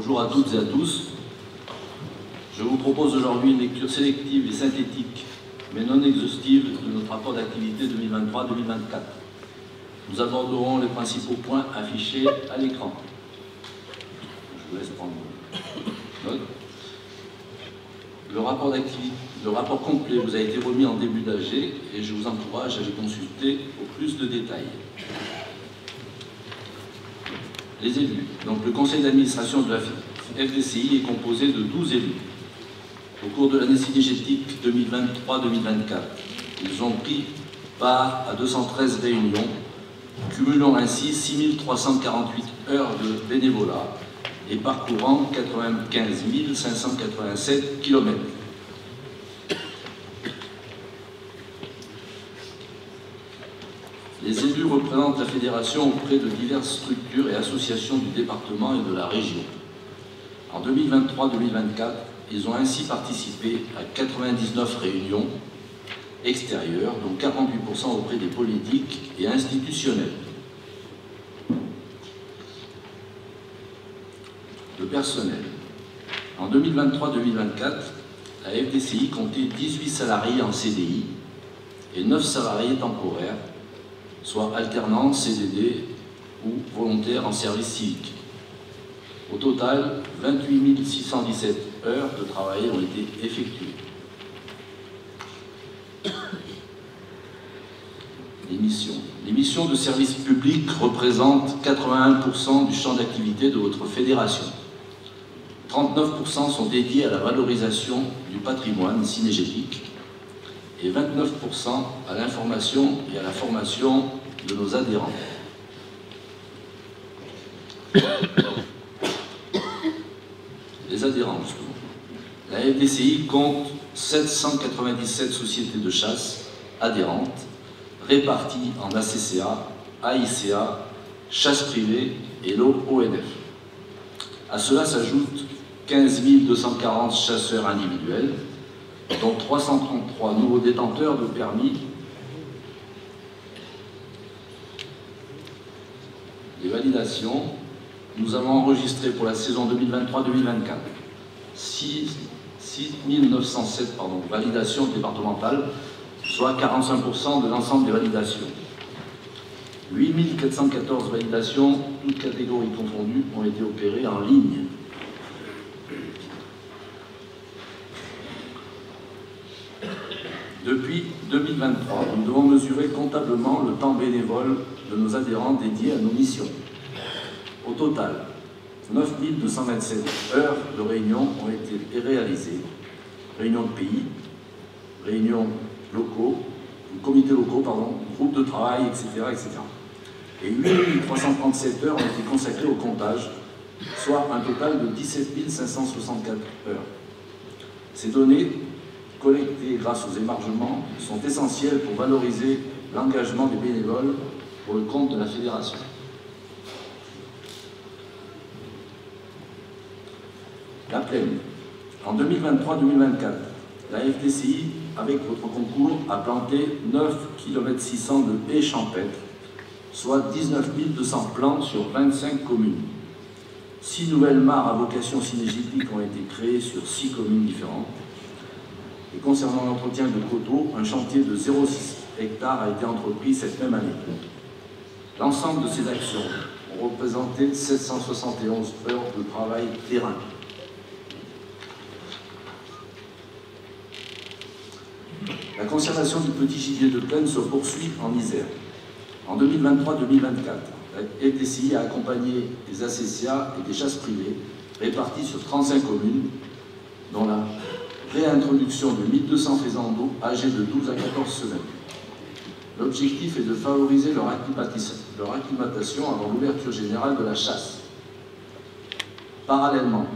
Bonjour à toutes et à tous. Je vous propose aujourd'hui une lecture sélective et synthétique, mais non exhaustive, de notre rapport d'activité 2023-2024. Nous aborderons les principaux points affichés à l'écran. Je vous laisse prendre note. Le rapport complet vous a été remis en début d'AG et je vous encourage à les consulter pour plus de détails. Les élus. Donc, le conseil d'administration de la FDCI est composé de 12 élus. Au cours de l'année cynégétique 2023-2024, ils ont pris part à 213 réunions, cumulant ainsi 6348 heures de bénévolat et parcourant 95 587 km. Les élus représentent la fédération auprès de diverses structures et associations du département et de la région. En 2023-2024, ils ont ainsi participé à 99 réunions extérieures, dont 48% auprès des politiques et institutionnels. Le personnel. En 2023-2024, la FDCI comptait 18 salariés en CDI et 9 salariés temporaires, soit alternants, CDD ou volontaires en service civique. Au total, 28 617 heures de travail ont été effectuées. Les missions de service public représentent 81% du champ d'activité de votre fédération. 39% sont dédiés à la valorisation du patrimoine cynégétique et 29% à l'information et à la formation de nos adhérents. Les adhérents, justement. La FDCI compte 797 sociétés de chasse adhérentes, réparties en ACCA, AICA, chasse privée et l'ONF. À cela s'ajoutent 15 240 chasseurs individuels, dont 333 nouveaux détenteurs de permis. Les validations, nous avons enregistré pour la saison 2023-2024 6 907 validations départementales, soit 45% de l'ensemble des validations. 8 414 validations, toutes catégories confondues, ont été opérées en ligne. Depuis 2023, nous devons mesurer comptablement le temps bénévole de nos adhérents dédiés à nos missions. Au total, 9 227 heures de réunions ont été réalisées, réunions de pays, réunions locaux, comités locaux, groupes de travail, etc. Et 8 337 heures ont été consacrées au comptage, soit un total de 17 564 heures. Ces données, collectées grâce aux émargements, sont essentielles pour valoriser l'engagement des bénévoles pour le compte de la fédération. La plaine. En 2023-2024, la FDCI, avec votre concours, a planté 9 600 km de haies champêtres, soit 19 200 plants sur 25 communes. 6 nouvelles mares à vocation cynégétique ont été créées sur 6 communes différentes. Et concernant l'entretien de coteaux, un chantier de 0,6 hectares a été entrepris cette même année. L'ensemble de ces actions ont représenté 771 heures de travail terrain. La conservation du petit gibier de plaine se poursuit en Isère. En 2023-2024, la FDCI a accompagné des ACCA et des chasses privées réparties sur 35 communes, dont la réintroduction de 1200 faisans d'eau âgés de 12 à 14 semaines. L'objectif est de favoriser leur acclimatation avant l'ouverture générale de la chasse. Parallèlement,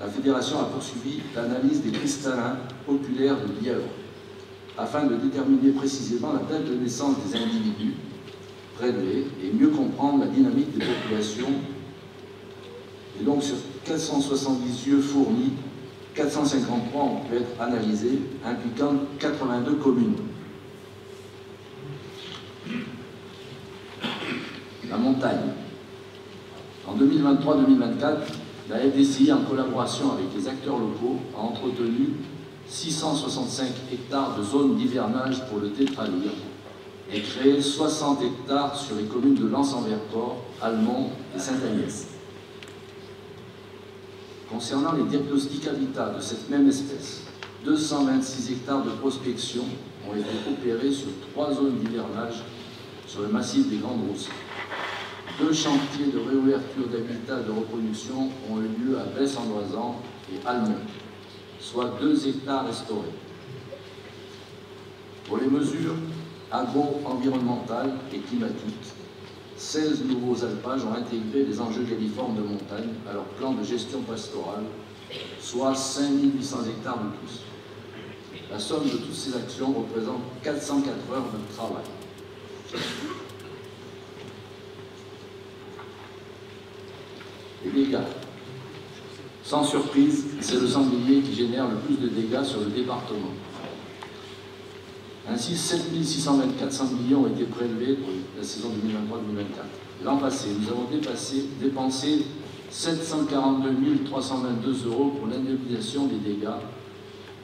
la Fédération a poursuivi l'analyse des cristallins oculaires de lièvre afin de déterminer précisément la date de naissance des individus prélevés et mieux comprendre la dynamique des populations. Et donc sur 470 yeux fournis, 453 ont pu être analysés, impliquant 82 communes. La montagne. En 2023-2024, La FDCI, en collaboration avec les acteurs locaux, a entretenu 665 hectares de zones d'hivernage pour le tétralyre et créé 60 hectares sur les communes de Lens-en-Vercors, Almont et Sainte-Agnès. Concernant les diagnostics habitat de cette même espèce, 226 hectares de prospection ont été opérés sur 3 zones d'hivernage sur le massif des Grandes Rousses. 2 chantiers de réouverture d'habitat de reproduction ont eu lieu à Besse-en-Loisan et Almont, soit 2 hectares restaurés. Pour les mesures agro-environnementales et climatiques, 16 nouveaux alpages ont intégré les enjeux galliformes de montagne à leur plan de gestion pastorale, soit 5800 hectares de plus. La somme de toutes ces actions représente 404 heures de travail. Les dégâts. Sans surprise, c'est le sanglier qui génère le plus de dégâts sur le département. Ainsi, 7 624 millions ont été prélevés pour la saison 2023-2024. L'an passé, nous avons dépensé 742 322 € pour l'indemnisation des dégâts,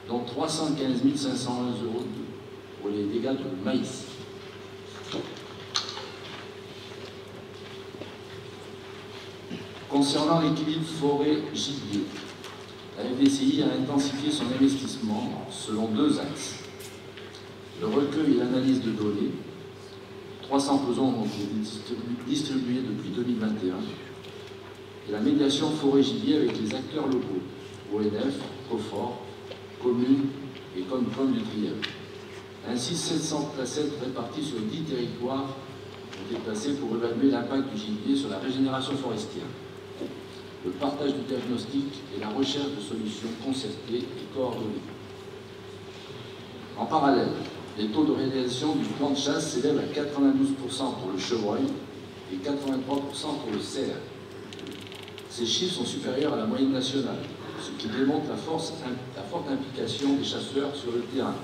dont 315 501 € pour les dégâts de maïs. Concernant l'équilibre forêt-gibier, la FDCI a intensifié son investissement selon 2 axes. Le recueil et l'analyse de données, 300 pesons ont été distribués depuis 2021, et la médiation forêt-gibier avec les acteurs locaux, ONF, COFOR, communes et Comcom du Triel. Ainsi, 700 placettes réparties sur 10 territoires ont été placées pour évaluer l'impact du gibier sur la régénération forestière, le partage du diagnostic et la recherche de solutions concertées et coordonnées. En parallèle, les taux de réalisation du plan de chasse s'élèvent à 92% pour le chevreuil et 83% pour le cerf. Ces chiffres sont supérieurs à la moyenne nationale, ce qui démontre la forte implication des chasseurs sur le terrain.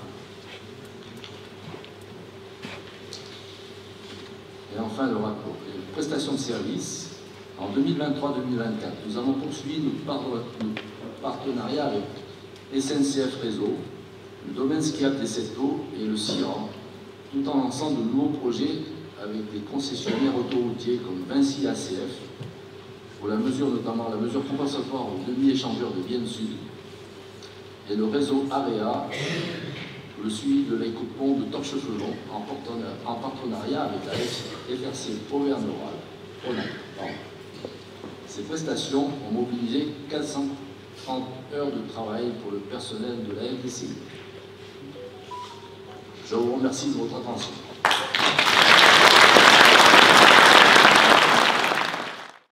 Et enfin, le rapport. Les prestations de services. En 2023-2024, nous avons poursuivi notre partenariat avec SNCF Réseau, le domaine skiable des Sept Eaux et le CIRAN, tout en lançant de nouveaux projets avec des concessionnaires autoroutiers comme Vinci ACF, pour notamment la mesure compensatoire aux demi-échangeurs de Vienne Sud, et le réseau AREA, pour le suivi de l'écoupement de Torche-Felon, en partenariat avec la FRC Auvergne-Rhône. Ces prestations ont mobilisé 430 heures de travail pour le personnel de la FDCI. Je vous remercie de votre attention.